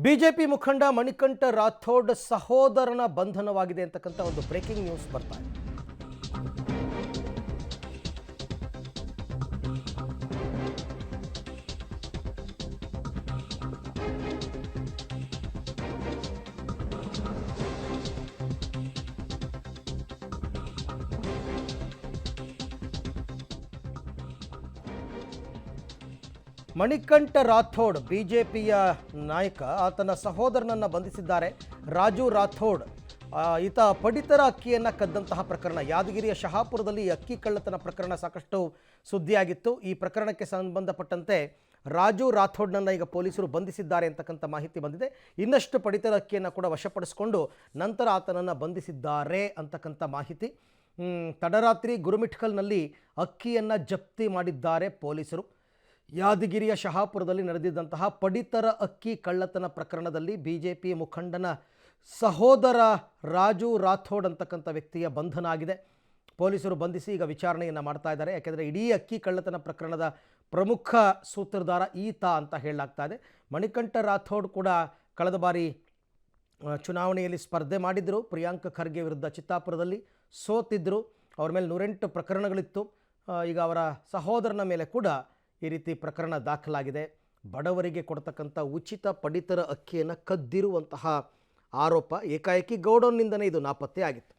BJP ಮುಖಂಡ ಮಣಿಕಂಠ ರಾಥೋಡ್ ಸಹೋದರನ ಬಂಧನವಾಗಿದೆ ಅಂತಕ್ಕಂಥ ಒಂದು ಬ್ರೇಕಿಂಗ್ ನ್ಯೂಸ್ ಬರ್ತಾ ಇದೆ. ಮಣಿಕಂಠ ರಾಥೋಡ್ ಬಿಜೆಪಿಯ ನಾಯಕ, ಆತನ ಸಹೋದರನನ್ನು ಬಂಧಿಸಿದ್ದಾರೆ. ರಾಜು ರಾಥೋಡ್ ಈತ ಪಡಿತರ ಅಕ್ಕಿಯನ್ನು ಕದ್ದಂತಹ ಪ್ರಕರಣ, ಯಾದಗಿರಿಯ ಶಹಾಪುರದಲ್ಲಿ ಅಕ್ಕಿ ಕಳ್ಳತನ ಪ್ರಕರಣ ಸಾಕಷ್ಟು ಸುದ್ದಿಯಾಗಿತ್ತು. ಈ ಪ್ರಕರಣಕ್ಕೆ ಸಂಬಂಧಪಟ್ಟಂತೆ ರಾಜು ರಾಥೋಡ್ನನ್ನು ಈಗ ಪೊಲೀಸರು ಬಂಧಿಸಿದ್ದಾರೆ ಅಂತಕ್ಕಂಥ ಮಾಹಿತಿ ಬಂದಿದೆ. ಇನ್ನಷ್ಟು ಪಡಿತರ ಅಕ್ಕಿಯನ್ನು ಕೂಡ ವಶಪಡಿಸಿಕೊಂಡು ನಂತರ ಆತನನ್ನು ಬಂಧಿಸಿದ್ದಾರೆ ಅಂತಕ್ಕಂಥ ಮಾಹಿತಿ. ತಡರಾತ್ರಿ ಗುರುಮಿಠಕಲ್ನಲ್ಲಿ ಅಕ್ಕಿಯನ್ನು ಜಪ್ತಿ ಮಾಡಿದ್ದಾರೆ ಪೊಲೀಸರು. ಯಾದಗಿರಿಯ ಶಹಾಪುರದಲ್ಲಿ ನಡೆದಿದ್ದಂತಹ ಪಡಿತರ ಅಕ್ಕಿ ಕಳ್ಳತನ ಪ್ರಕರಣದಲ್ಲಿ ಬಿಜೆಪಿ ಮುಖಂಡನ ಸಹೋದರ ರಾಜು ರಾಥೋಡ್ ಅಂತಕ್ಕಂಥ ವ್ಯಕ್ತಿಯ ಬಂಧನ ಆಗಿದೆ. ಪೊಲೀಸರು ಬಂಧಿಸಿ ಈಗ ವಿಚಾರಣೆಯನ್ನು ಮಾಡ್ತಾ ಇದ್ದಾರೆ. ಯಾಕೆಂದರೆ ಇಡೀ ಅಕ್ಕಿ ಕಳ್ಳತನ ಪ್ರಕರಣದ ಪ್ರಮುಖ ಸೂತ್ರಧಾರ ಈತ ಅಂತ ಹೇಳಲಾಗ್ತಾ ಇದೆ. ಮಣಿಕಂಠ ರಾಥೋಡ್ ಕೂಡ ಕಳೆದ ಬಾರಿ ಚುನಾವಣೆಯಲ್ಲಿ ಸ್ಪರ್ಧೆ ಮಾಡಿದ್ದರು. ಪ್ರಿಯಾಂಕ್ ಖರ್ಗೆ ವಿರುದ್ಧ ಚಿತ್ತಾಪುರದಲ್ಲಿ ಸೋತಿದ್ದರು. ಅವ್ರ ಮೇಲೆ 108 ಪ್ರಕರಣಗಳಿತ್ತು. ಈಗ ಅವರ ಸಹೋದರನ ಮೇಲೆ ಕೂಡ ಈ ರೀತಿ ಪ್ರಕರಣ ದಾಖಲಾಗಿದೆ. ಬಡವರಿಗೆ ಕೊಡ್ತಕ್ಕಂಥ ಉಚಿತ ಪಡಿತರ ಅಕ್ಕಿಯನ್ನು ಕದ್ದಿರುವಂತಹ ಆರೋಪ ಏಕಾಏಕಿ ಗೌಡೌನ್ನಿಂದನೇ ಇದು ನಾಪತ್ತೆ ಆಗಿತ್ತು.